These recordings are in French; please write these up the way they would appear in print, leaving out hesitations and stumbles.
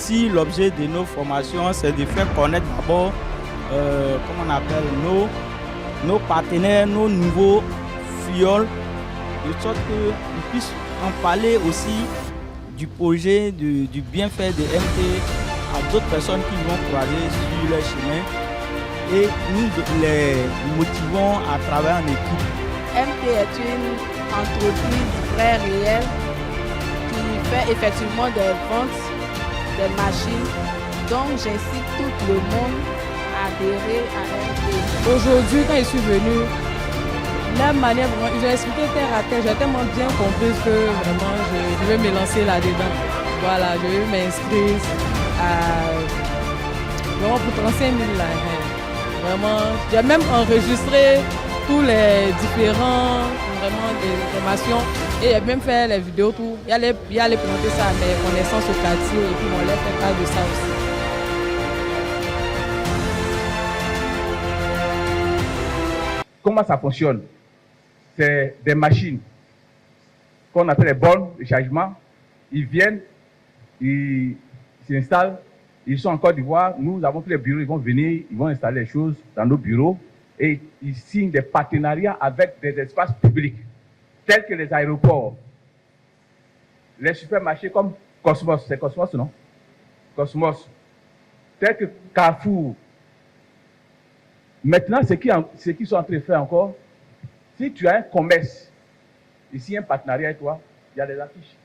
Ici, l'objet de nos formations, c'est de faire connaître d'abord, comment on appelle, nos partenaires, nos nouveaux fioles, de sorte qu'ils puissent en parler aussi du projet, du bienfait de MT à d'autres personnes qui vont croiser sur leur chemin. Et nous les motivons à travailler en équipe. MT est une entreprise très réelle qui fait effectivement des ventes, des machines. Donc j'incite tout le monde à adhérer à MT. Aujourd'hui, quand je suis venue, la manière vraiment, ils ont expliqué terre à terre, j'ai tellement bien compris que vraiment je vais me lancer là-dedans. Voilà, je vais m'inscrire vraiment pour 35 000 là. Vraiment, j'ai même enregistré tous les différents vraiment des formations et j'ai même fait les vidéos tout. Il y allait présenter ça à mes connaissances au quartier et puis on leur fait part de ça aussi. Comment ça fonctionne? C'est des machines qu'on appelle les bornes de chargement. Ils viennent, ils s'installent, ils sont en Côte d'Ivoire. Nous avons tous les bureaux, ils vont venir, ils vont installer les choses dans nos bureaux et ils signent des partenariats avec des espaces publics tels que les aéroports, les supermarchés comme Cosmos, c'est Cosmos, non? Cosmos, tels que Carrefour. Maintenant, ce qu'ils sont en train de faire encore, si tu as un commerce, ici un partenariat avec toi, il y a des affiches.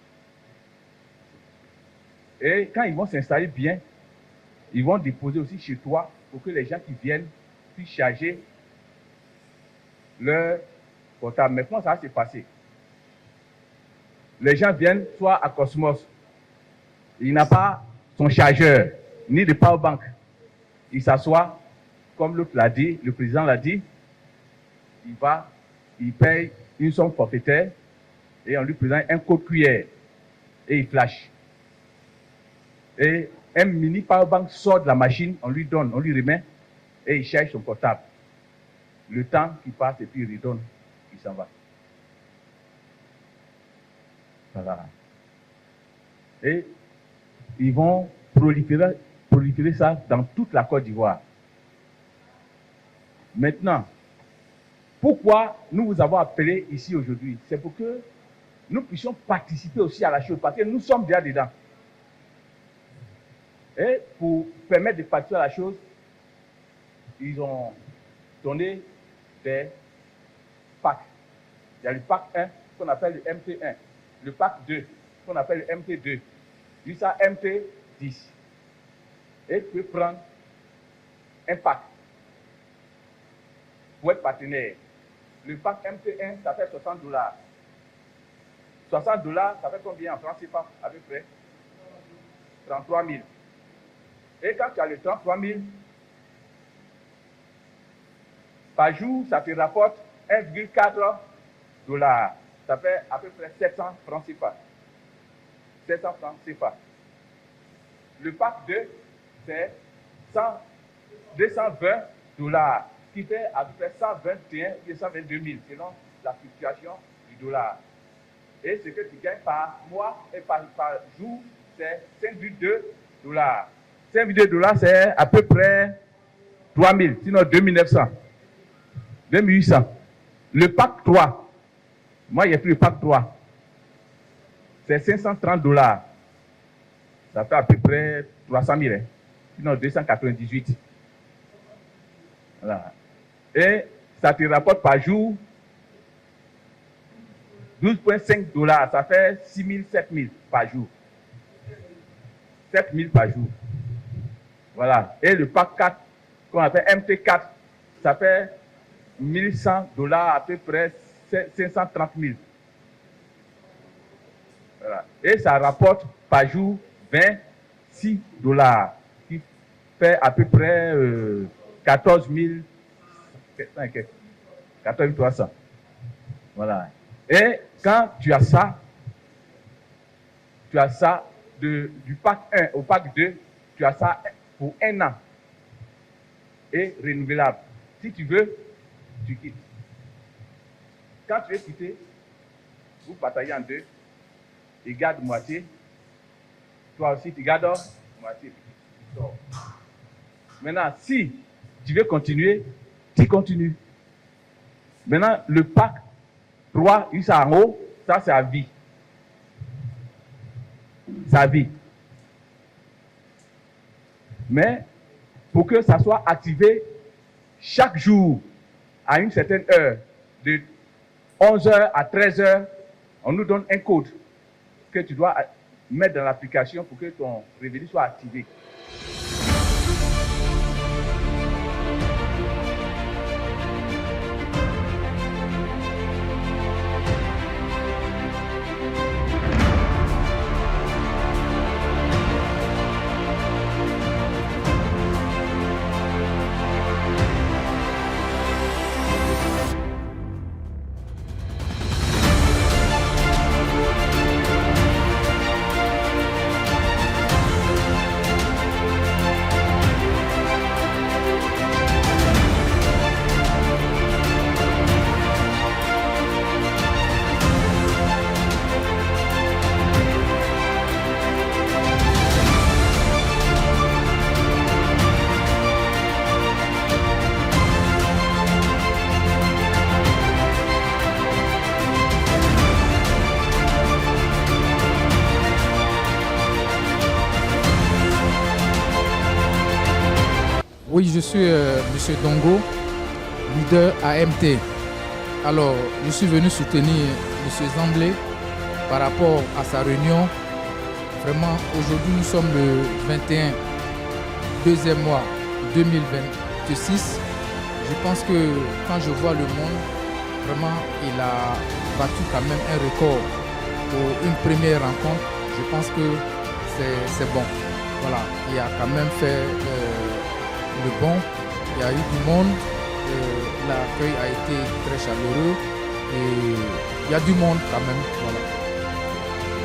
Et quand ils vont s'installer bien, ils vont déposer aussi chez toi pour que les gens qui viennent puissent charger leur portable. Mais comment ça va se passer? Les gens viennent soit à Cosmos, il n'a pas son chargeur, ni de powerbank. Il s'assoit, comme l'autre l'a dit, le président l'a dit, il paye une somme forfaitaire et on lui présente un code QR et il flash. Et un mini powerbank sort de la machine, on lui donne, on lui remet et il cherche son portable. Le temps qui passe et puis il redonne, il s'en va. Voilà. Et ils vont proliférer ça dans toute la Côte d'Ivoire. Maintenant, pourquoi nous vous avons appelé ici aujourd'hui? C'est pour que nous puissions participer aussi à la chose, parce que nous sommes déjà dedans. Et pour permettre de participer à la chose, ils ont donné des packs. Il y a le pack 1 qu'on appelle le MT1, le pack 2 qu'on appelle le MT2, jusqu'à MT10. Et tu peux prendre un pack pour être partenaire. Le pack MT1, ça fait $60. $60, ça fait combien en francs CFA à peu près? 33 000. Et quand tu as les 33 000, par jour, ça te rapporte 1,4 $. Ça fait à peu près 700 francs CFA. 700 francs CFA. Le pack 2, c'est 220 $, qui fait à peu près 121 ou 122 000 selon la fluctuation du dollar. Et ce que tu gagnes par mois et par jour, c'est 5,2 $. 5,2 $, c'est à peu près 3 000, sinon 2 900, 2 800. Le pack 3, moi j'ai pris le pack 3, c'est 530 $. Ça fait à peu près 300 000, hein, sinon 298. Voilà. Et ça te rapporte par jour 12,5 $. Ça fait 6 000, 7 000 par jour. 7 000 par jour. Voilà. Et le pack 4, qu'on appelle MT4, ça fait 1100 $, à peu près 530 000. Voilà. Et ça rapporte par jour 26 $, qui fait à peu près 14 300. Voilà. Et quand tu as ça du pack 1 au pack 2, tu as ça pour 1 an. Et renouvelable. Si tu veux, tu quittes. Quand tu veux quitter, vous partagez en deux. Il garde moitié. Toi aussi, tu gardes moitié, tu sors. Maintenant, si tu veux continuer, tu continues. Maintenant, le pack 3, il est en haut, ça c'est à vie. C'est à vie. Mais pour que ça soit activé chaque jour à une certaine heure, de 11h à 13h, on nous donne un code que tu dois mettre dans l'application pour que ton réveil soit activé. Oui, je suis M. Dongo, leader AMT. Alors, je suis venu soutenir M. Zamblé par rapport à sa réunion. Vraiment, aujourd'hui, nous sommes le 21, deuxième mois 2026. Je pense que quand je vois le monde, vraiment, il a battu quand même un record pour une première rencontre. Je pense que c'est bon. Voilà, il a quand même fait le bon. Il y a eu du monde. L'accueil a été très chaleureux et il y a du monde quand même. Voilà.